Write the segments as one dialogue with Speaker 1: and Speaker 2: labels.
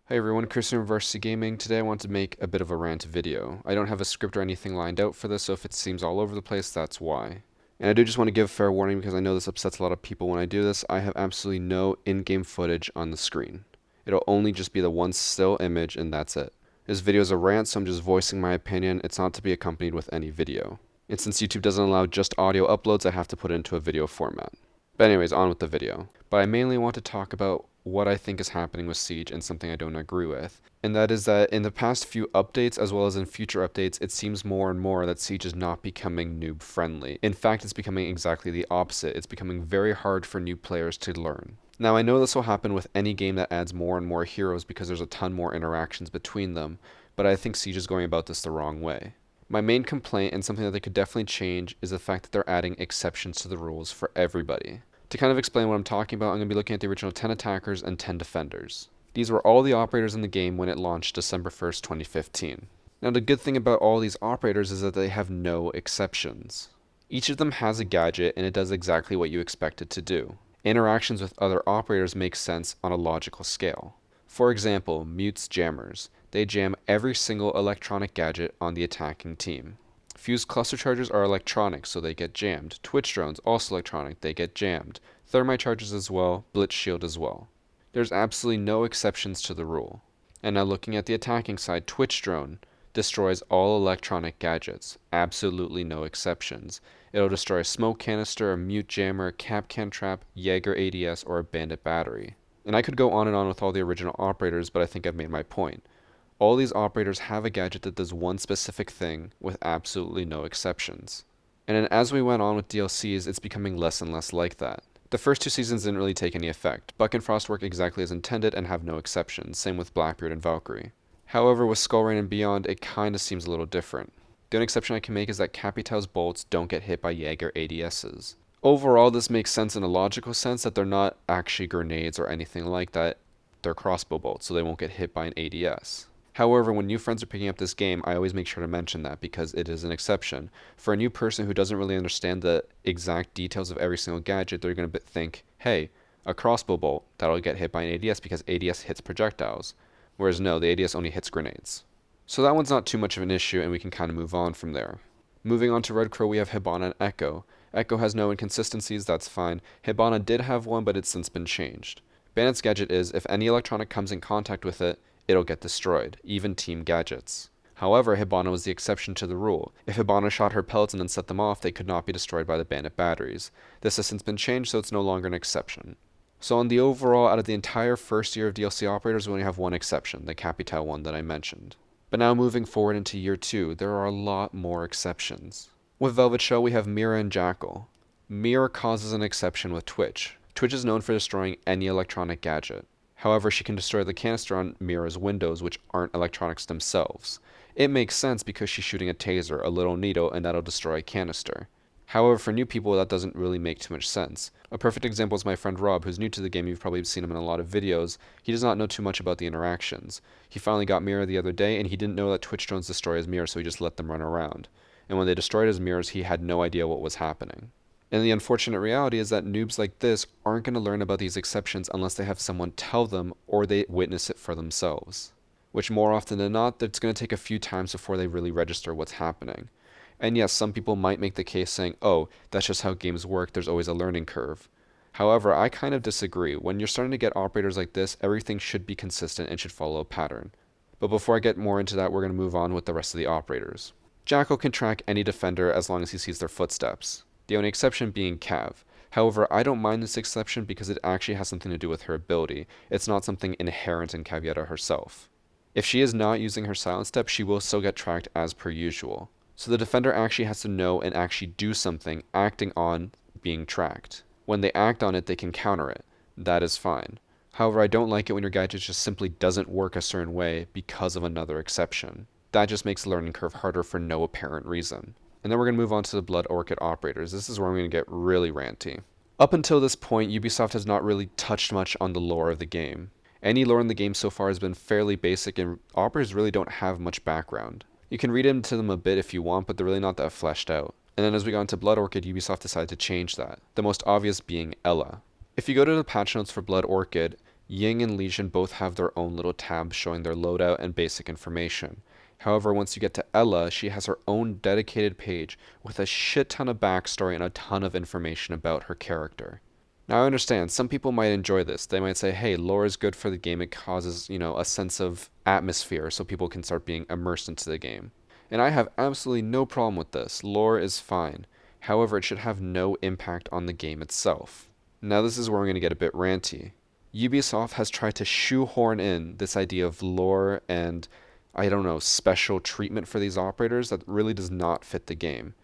Speaker 1: Hey everyone, Chris from VarsityGaming. Today I want to make a bit of a rant video. I don't have a script or anything lined out for this, so if it seems all over the place, that's why. And I do just want to give fair warning because I know this upsets a lot of people when I do this. I have absolutely no in-game footage on the screen. It'll only just be the one still image and that's it. This video is a rant, so I'm just voicing my opinion. It's not to be accompanied with any video. And since YouTube doesn't allow just audio uploads, I have to put it into a video format. But anyways, on with the video. But I mainly want to talk about what I think is happening with Siege and something I don't agree with. And that is that in the past few updates, as well as in future updates, it seems more and more that Siege is not becoming noob friendly. In fact, it's becoming exactly the opposite. It's becoming very hard for new players to learn. Now, I know this will happen with any game that adds more and more heroes because there's a ton more interactions between them, but I think Siege is going about this the wrong way. My main complaint, and something that they could definitely change, is the fact that they're adding exceptions to the rules for everybody. To kind of explain what I'm talking about, I'm going to be looking at the original 10 attackers and 10 defenders. These were all the operators in the game when it launched December 1st, 2015. Now the good thing about all these operators is that they have no exceptions. Each of them has a gadget and it does exactly what you expect it to do. Interactions with other operators make sense on a logical scale. For example, mutes jammers. They jam every single electronic gadget on the attacking team. Fused cluster chargers are electronic, so they get jammed. Twitch drones, also electronic, they get jammed. Thermite chargers as well, blitz shield as well. There's absolutely no exceptions to the rule. And now looking at the attacking side, Twitch drone destroys all electronic gadgets. Absolutely no exceptions. It'll destroy a smoke canister, a mute jammer, a Kapkan trap, Jaeger ADS, or a bandit battery. And I could go on and on with all the original operators, but I think I've made my point. All these operators have a gadget that does one specific thing with absolutely no exceptions. And then as we went on with DLCs, it's becoming less and less like that. The first two seasons didn't really take any effect. Buck and Frost work exactly as intended and have no exceptions, same with Blackbeard and Valkyrie. However, with Skullrain and Beyond, it kinda seems a little different. The only exception I can make is that Capitão's bolts don't get hit by Jaeger ADSs. Overall, this makes sense in a logical sense that they're not actually grenades or anything like that. They're crossbow bolts, so they won't get hit by an ADS. However, when new friends are picking up this game, I always make sure to mention that because it is an exception. For a new person who doesn't really understand the exact details of every single gadget, they're going to think, hey, a crossbow bolt, that'll get hit by an ADS because ADS hits projectiles. Whereas no, the ADS only hits grenades. So that one's not too much of an issue and we can kind of move on from there. Moving on to Red Crow, we have Hibana and Echo. Echo has no inconsistencies, that's fine. Hibana did have one, but it's since been changed. Bandit's gadget is, if any electronic comes in contact with it, it'll get destroyed, even team gadgets. However, Hibana was the exception to the rule. If Hibana shot her pellets and then set them off, they could not be destroyed by the bandit batteries. This has since been changed, so it's no longer an exception. So on the overall, out of the entire first year of DLC operators, we only have one exception, the Capitão one that I mentioned. But now moving forward into year 2, there are a lot more exceptions. With Velvet Shell, we have Mira and Jackal. Mira causes an exception with Twitch. Twitch is known for destroying any electronic gadget. However, she can destroy the canister on Mira's windows, which aren't electronics themselves. It makes sense because she's shooting a taser, a little needle, and that'll destroy a canister. However, for new people, that doesn't really make too much sense. A perfect example is my friend Rob, who's new to the game. You've probably seen him in a lot of videos. He does not know too much about the interactions. He finally got Mira the other day, and he didn't know that Twitch drones destroy his mirrors, so he just let them run around. And when they destroyed his mirrors, he had no idea what was happening. And the unfortunate reality is that noobs like this aren't going to learn about these exceptions unless they have someone tell them or they witness it for themselves. Which more often than not, it's going to take a few times before they really register what's happening. And yes, some people might make the case saying, oh, that's just how games work, there's always a learning curve. However, I kind of disagree. When you're starting to get operators like this, everything should be consistent and should follow a pattern. But before I get more into that, we're going to move on with the rest of the operators. Jackal can track any defender as long as he sees their footsteps. The only exception being Cav. However, I don't mind this exception because it actually has something to do with her ability. It's not something inherent in Cavieta herself. If she is not using her silent step, she will still get tracked as per usual. So the defender actually has to know and actually do something acting on being tracked. When they act on it, they can counter it. That is fine. However, I don't like it when your gadget just simply doesn't work a certain way because of another exception. That just makes the learning curve harder for no apparent reason. And then we're going to move on to the Blood Orchid operators. This is where I'm going to get really ranty. Up until this point, Ubisoft has not really touched much on the lore of the game. Any lore in the game so far has been fairly basic and operators really don't have much background. You can read into them a bit if you want, but they're really not that fleshed out. And then as we got into Blood Orchid, Ubisoft decided to change that, the most obvious being Ela. If you go to the patch notes for Blood Orchid, Ying and Legion both have their own little tabs showing their loadout and basic information. However, once you get to Ella, she has her own dedicated page with a shit ton of backstory and a ton of information about her character. Now I understand, some people might enjoy this. They might say, hey, lore is good for the game, it causes, a sense of atmosphere so people can start being immersed into the game. And I have absolutely no problem with this. Lore is fine. However, it should have no impact on the game itself. Now this is where I'm going to get a bit ranty. Ubisoft has tried to shoehorn in this idea of lore and, special treatment for these operators that really does not fit the game.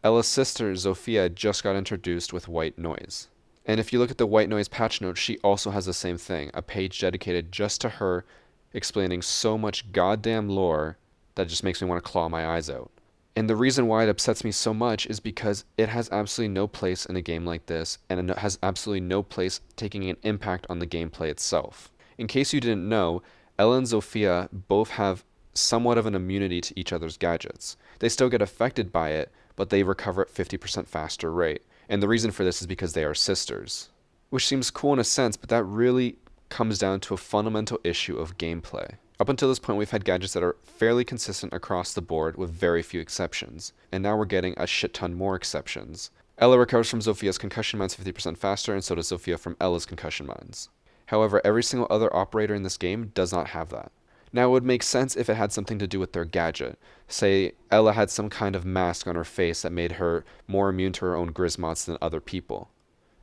Speaker 1: Ella's sister, Zofia, just got introduced with white noise. And if you look at the white noise patch notes, she also has the same thing, a page dedicated just to her, explaining so much goddamn lore that just makes me want to claw my eyes out. And the reason why it upsets me so much is because it has absolutely no place in a game like this, and it has absolutely no place taking an impact on the gameplay itself. In case you didn't know, Ella and Zofia both have somewhat of an immunity to each other's gadgets. They still get affected by it, but they recover at 50% faster rate. And the reason for this is because they are sisters. Which seems cool in a sense, but that really comes down to a fundamental issue of gameplay. Up until this point, we've had gadgets that are fairly consistent across the board with very few exceptions, and now we're getting a shit ton more exceptions. Ella recovers from Zofia's concussion mines 50% faster, and so does Zofia from Ella's concussion mines. However, every single other operator in this game does not have that. Now, it would make sense if it had something to do with their gadget. Say, Ella had some kind of mask on her face that made her more immune to her own Grismots than other people.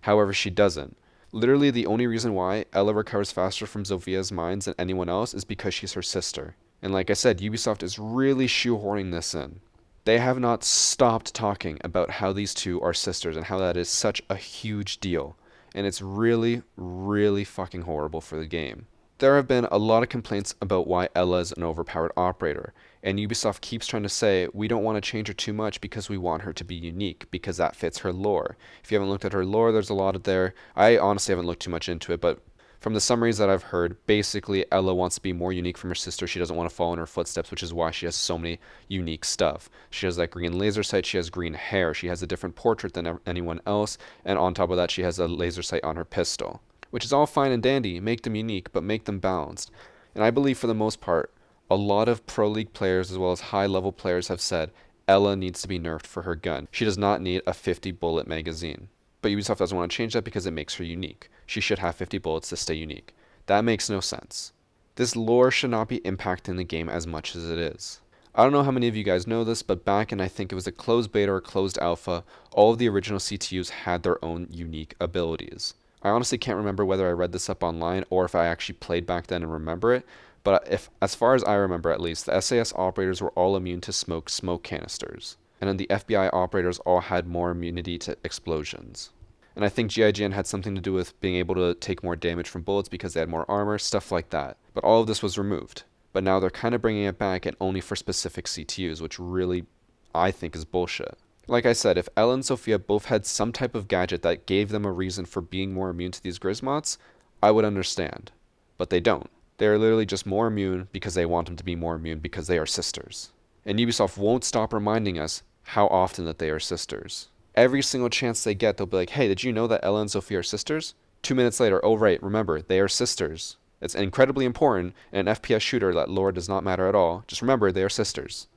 Speaker 1: However, she doesn't. Literally, the only reason why Ella recovers faster from Zofia's mines than anyone else is because she's her sister. And like I said, Ubisoft is really shoehorning this in. They have not stopped talking about how these two are sisters and how that is such a huge deal. And it's really, really fucking horrible for the game. There have been a lot of complaints about why Ella is an overpowered operator, and Ubisoft keeps trying to say, we don't want to change her too much because we want her to be unique, because that fits her lore. If you haven't looked at her lore, there's a lot of there. I honestly haven't looked too much into it, but from the summaries that I've heard, basically Ella wants to be more unique from her sister. She doesn't want to follow in her footsteps, which is why she has so many unique stuff. She has that green laser sight, she has green hair, she has a different portrait than anyone else, and on top of that she has a laser sight on her pistol. Which is all fine and dandy, make them unique, but make them balanced. And I believe for the most part, a lot of Pro League players as well as high-level players have said Ella needs to be nerfed for her gun. She does not need a 50-bullet magazine. But Ubisoft doesn't want to change that because it makes her unique. She should have 50 bullets to stay unique. That makes no sense. This lore should not be impacting the game as much as it is. I don't know how many of you guys know this, but back in I think it was a closed beta or closed alpha, all of the original CTUs had their own unique abilities. I honestly can't remember whether I read this up online or if I actually played back then and remember it, but as far as I remember at least, the SAS operators were all immune to smoke canisters, and then the FBI operators all had more immunity to explosions. And I think GIGN had something to do with being able to take more damage from bullets because they had more armor, stuff like that. But all of this was removed. But now they're kind of bringing it back and only for specific CTUs, which really, I think, is bullshit. Like I said, if Ella and Zofia both had some type of gadget that gave them a reason for being more immune to these Grismots, I would understand. But they don't. They are literally just more immune because they want them to be more immune because they are sisters. And Ubisoft won't stop reminding us how often that they are sisters. Every single chance they get, they'll be like, hey, did you know that Ella and Zofia are sisters? 2 minutes later, oh right, remember, they are sisters. It's incredibly important in an FPS shooter that lore does not matter at all. Just remember, they are sisters.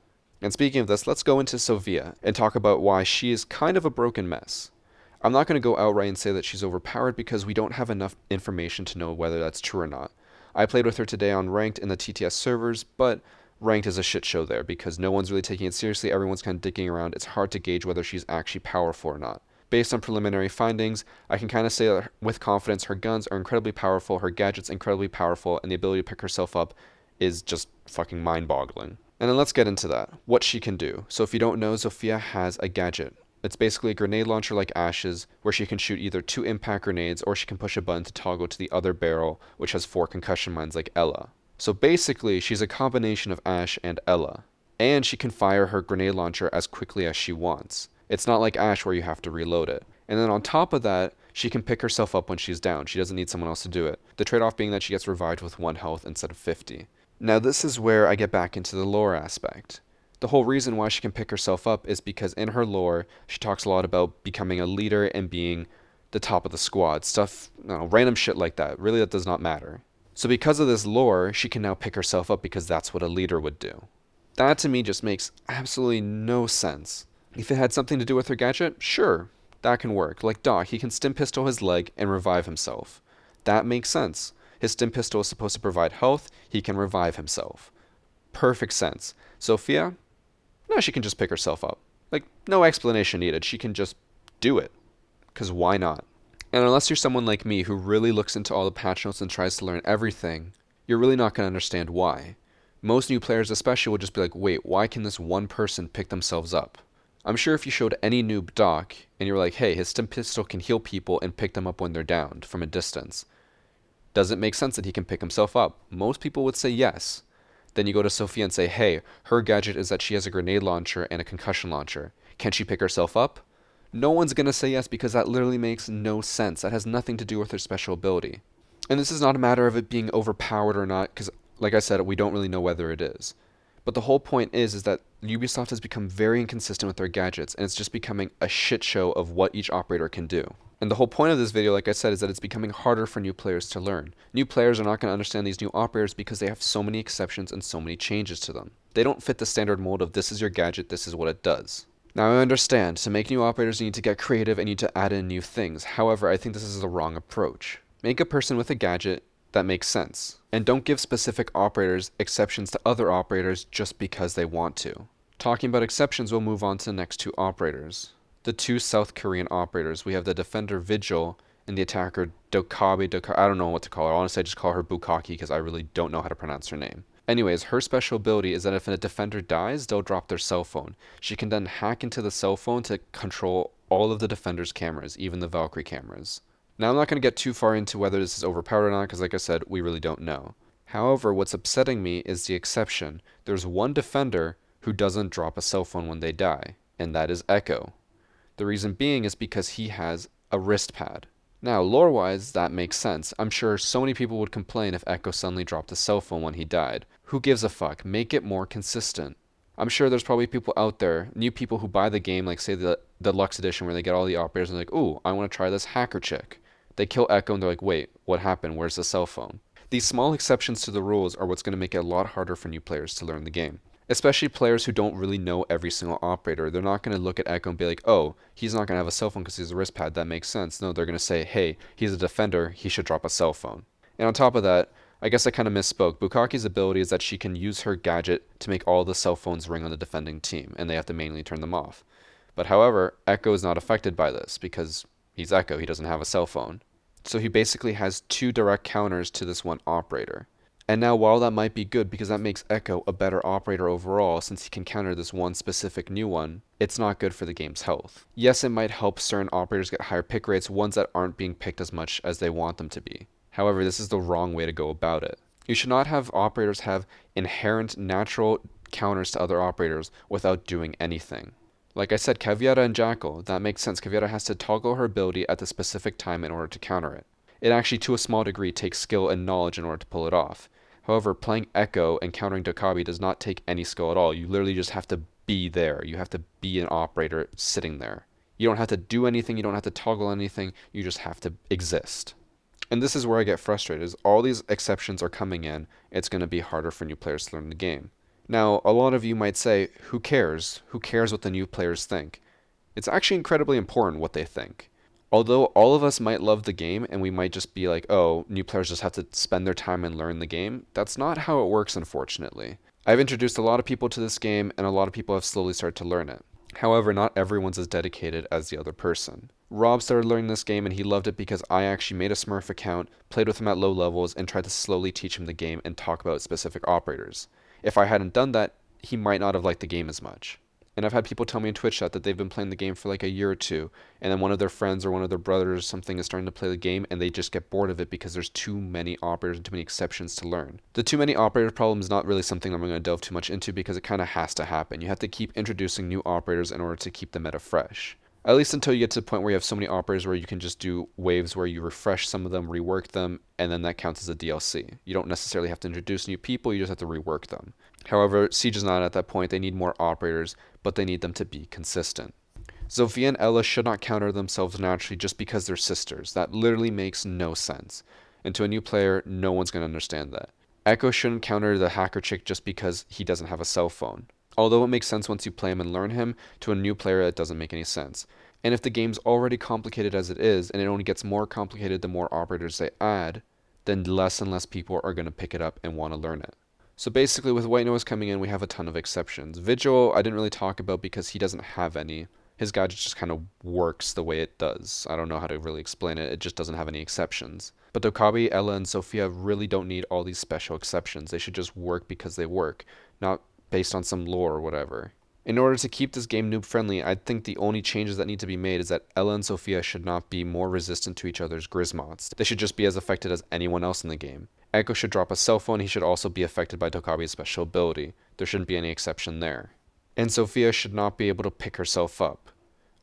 Speaker 1: And speaking of this, let's go into Zofia and talk about why she is kind of a broken mess. I'm not going to go outright and say that she's overpowered because we don't have enough information to know whether that's true or not. I played with her today on Ranked in the TTS servers, but Ranked is a shit show there because no one's really taking it seriously, everyone's kind of dicking around, it's hard to gauge whether she's actually powerful or not. Based on preliminary findings, I can kind of say that with confidence her guns are incredibly powerful, her gadget's incredibly powerful, and the ability to pick herself up is just fucking mind-boggling. And then let's get into that, what she can do. So if you don't know, Zofia has a gadget. It's basically a grenade launcher like Ash's, where she can shoot either 2 impact grenades or she can push a button to toggle to the other barrel, which has 4 concussion mines like Ella. So basically, she's a combination of Ash and Ella. And she can fire her grenade launcher as quickly as she wants. It's not like Ash where you have to reload it. And then on top of that, she can pick herself up when she's down. She doesn't need someone else to do it. The trade-off being that she gets revived with 1 health instead of 50. Now this is where I get back into the lore aspect. The whole reason why she can pick herself up is because in her lore, she talks a lot about becoming a leader and being the top of the squad, stuff, no, random shit like that. Really, that does not matter. So because of this lore, she can now pick herself up because that's what a leader would do. That to me just makes absolutely no sense. If it had something to do with her gadget, sure, that can work. Like Doc, he can stim pistol his leg and revive himself. That makes sense. His stim pistol is supposed to provide health, he can revive himself. Perfect sense. Sophia? No, she can just pick herself up. Like, no explanation needed. She can just do it. Because why not? And unless you're someone like me who really looks into all the patch notes and tries to learn everything, you're really not going to understand why. Most new players especially will just be like, wait, why can this one person pick themselves up? I'm sure if you showed any noob Doc, and you were like, hey, his stim pistol can heal people and pick them up when they're downed from a distance, does it make sense that he can pick himself up? Most people would say yes. Then you go to Sophia and say, hey, her gadget is that she has a grenade launcher and a concussion launcher. Can she pick herself up? No one's going to say yes because that literally makes no sense. That has nothing to do with her special ability. And this is not a matter of it being overpowered or not, because like I said, we don't really know whether it is. But the whole point is that Ubisoft has become very inconsistent with their gadgets, and it's just becoming a shit show of what each operator can do. And the whole point of this video, like I said, is that it's becoming harder for new players to learn. New players are not going to understand these new operators because they have so many exceptions and so many changes to them. They don't fit the standard mold of this is your gadget, this is what it does. Now I understand, to make new operators you need to get creative and you need to add in new things. However, I think this is the wrong approach. Make a person with a gadget that makes sense. And don't give specific operators exceptions to other operators just because they want to. Talking about exceptions, we'll move on to the next two operators. The two South Korean operators. We have the defender Vigil and the attacker Dokabi. I don't know what to call her. Honestly, I just call her Bukaki because I really don't know how to pronounce her name. Anyways, her special ability is that if a defender dies, they'll drop their cell phone. She can then hack into the cell phone to control all of the defender's cameras, even the Valkyrie cameras. Now, I'm not going to get too far into whether this is overpowered or not, because like I said, we really don't know. However, what's upsetting me is the exception. There's one defender who doesn't drop a cell phone when they die, and that is Echo. The reason being is because he has a wrist pad. Now, lore-wise, that makes sense. I'm sure so many people would complain if Echo suddenly dropped a cell phone when he died. Who gives a fuck? Make it more consistent. I'm sure there's probably people out there, new people who buy the game, like say the Deluxe Edition where they get all the operators and they're like, ooh, I want to try this hacker chick. They kill Echo and they're like, wait, what happened? Where's the cell phone? These small exceptions to the rules are what's going to make it a lot harder for new players to learn the game. Especially players who don't really know every single operator. They're not going to look at Echo and be like, oh, he's not going to have a cell phone because he's a wrist pad. That makes sense. No, they're going to say, hey, he's a defender. He should drop a cell phone. And on top of that, I guess I kind of misspoke. Bukaki's ability is that she can use her gadget to make all the cell phones ring on the defending team, and they have to manually turn them off. But however, Echo is not affected by this because he's Echo. He doesn't have a cell phone. So he basically has two direct counters to this one operator. And now while that might be good because that makes Echo a better operator overall since he can counter this one specific new one, it's not good for the game's health. Yes, it might help certain operators get higher pick rates, ones that aren't being picked as much as they want them to be. However, this is the wrong way to go about it. You should not have operators have inherent natural counters to other operators without doing anything. Like I said, Caveira and Jackal, that makes sense. Caveira has to toggle her ability at the specific time in order to counter it. It actually, to a small degree, takes skill and knowledge in order to pull it off. However, playing Echo and countering Dokabi does not take any skill at all. You literally just have to be there. You have to be an operator sitting there. You don't have to do anything. You don't have to toggle anything. You just have to exist. And this is where I get frustrated, is all these exceptions are coming in. It's going to be harder for new players to learn the game. Now, a lot of you might say, who cares? Who cares what the new players think? It's actually incredibly important what they think. Although all of us might love the game and we might just be like, oh, new players just have to spend their time and learn the game, that's not how it works, unfortunately. I've introduced a lot of people to this game and a lot of people have slowly started to learn it. However, not everyone's as dedicated as the other person. Rob started learning this game and he loved it because I actually made a Smurf account, played with him at low levels, and tried to slowly teach him the game and talk about specific operators. If I hadn't done that, he might not have liked the game as much. And I've had people tell me in Twitch chat that they've been playing the game for like a year or two, and then one of their friends or one of their brothers or something is starting to play the game, and they just get bored of it because there's too many operators and too many exceptions to learn. The too many operator problem is not really something I'm going to delve too much into because it kind of has to happen. You have to keep introducing new operators in order to keep the meta fresh. At least until you get to the point where you have so many operators where you can just do waves where you refresh some of them, rework them, and then that counts as a DLC. You don't necessarily have to introduce new people, you just have to rework them. However, Siege is not at that point. They need more operators, but they need them to be consistent. Zofia and Ella should not counter themselves naturally just because they're sisters. That literally makes no sense. And to a new player, no one's going to understand that. Echo shouldn't counter the hacker chick just because he doesn't have a cell phone. Although it makes sense once you play him and learn him, to a new player it doesn't make any sense. And if the game's already complicated as it is, and it only gets more complicated the more operators they add, then less and less people are going to pick it up and want to learn it. So basically with white noise coming in, we have a ton of exceptions. Vigil, I didn't really talk about because he doesn't have any. His gadget just kind of works the way it does. I don't know how to really explain it. It just doesn't have any exceptions. But Okabe, Ella, and Sophia really don't need all these special exceptions. They should just work because they work, not based on some lore or whatever. In order to keep this game noob friendly, I think the only changes that need to be made is that Ella and Sophia should not be more resistant to each other's Grismots. They should just be as affected as anyone else in the game. Echo should drop a cell phone. He should also be affected by Tokabe's special ability. There shouldn't be any exception there. And Sophia should not be able to pick herself up.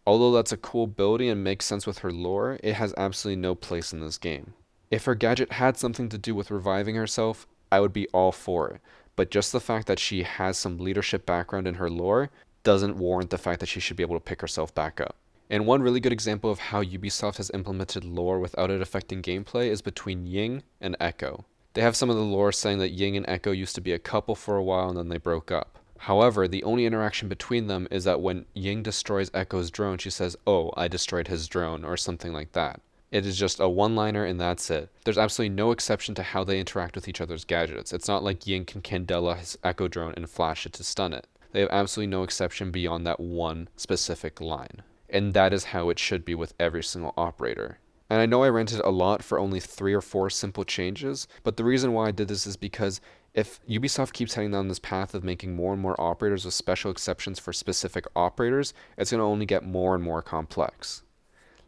Speaker 1: Although that's a cool ability and makes sense with her lore, it has absolutely no place in this game. If her gadget had something to do with reviving herself, I would be all for it. But just the fact that she has some leadership background in her lore doesn't warrant the fact that she should be able to pick herself back up. And one really good example of how Ubisoft has implemented lore without it affecting gameplay is between Ying and Echo. They have some of the lore saying that Ying and Echo used to be a couple for a while and then they broke up. However, the only interaction between them is that when Ying destroys Echo's drone, she says, "Oh, I destroyed his drone," or something like that. It is just a one-liner and that's it. There's absolutely no exception to how they interact with each other's gadgets. It's not like Ying can Candela his Echo drone and flash it to stun it. They have absolutely no exception beyond that one specific line. And that is how it should be with every single operator. And I know I ranted a lot for only 3 or 4 simple changes, but the reason why I did this is because if Ubisoft keeps heading down this path of making more and more operators with special exceptions for specific operators, it's going to only get more and more complex.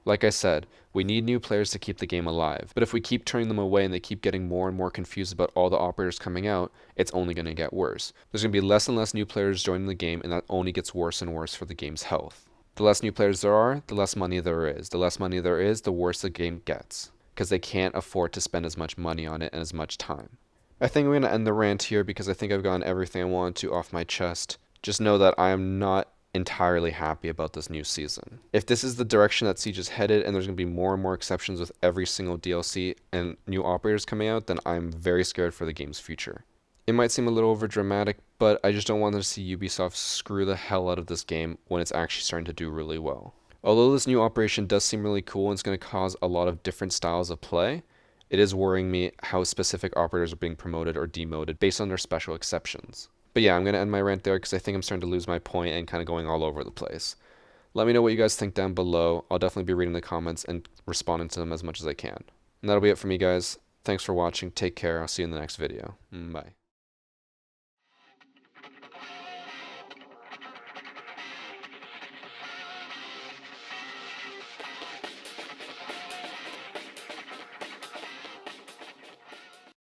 Speaker 1: Like I said, we need new players to keep the game alive, but if we keep turning them away and they keep getting more and more confused about all the operators coming out, it's only going to get worse. There's going to be less and less new players joining the game, and that only gets worse and worse for the game's health. The less new players there are, the less money there is. The less money there is, the worse the game gets, because they can't afford to spend as much money on it and as much time. I think I'm going to end the rant here because I think I've gotten everything I wanted to off my chest. Just know that I am not entirely happy about this new season. If this is the direction that Siege is headed and there's going to be more and more exceptions with every single DLC and new operators coming out, then I'm very scared for the game's future. It might seem a little over dramatic, but I just don't want to see Ubisoft screw the hell out of this game when it's actually starting to do really well. Although this new operation does seem really cool and it's going to cause a lot of different styles of play, it is worrying me how specific operators are being promoted or demoted based on their special exceptions. But yeah, I'm going to end my rant there because I think I'm starting to lose my point and kind of going all over the place. Let me know what you guys think down below. I'll definitely be reading the comments and responding to them as much as I can. And that'll be it for me, guys. Thanks for watching. Take care. I'll see you in the next video. Bye.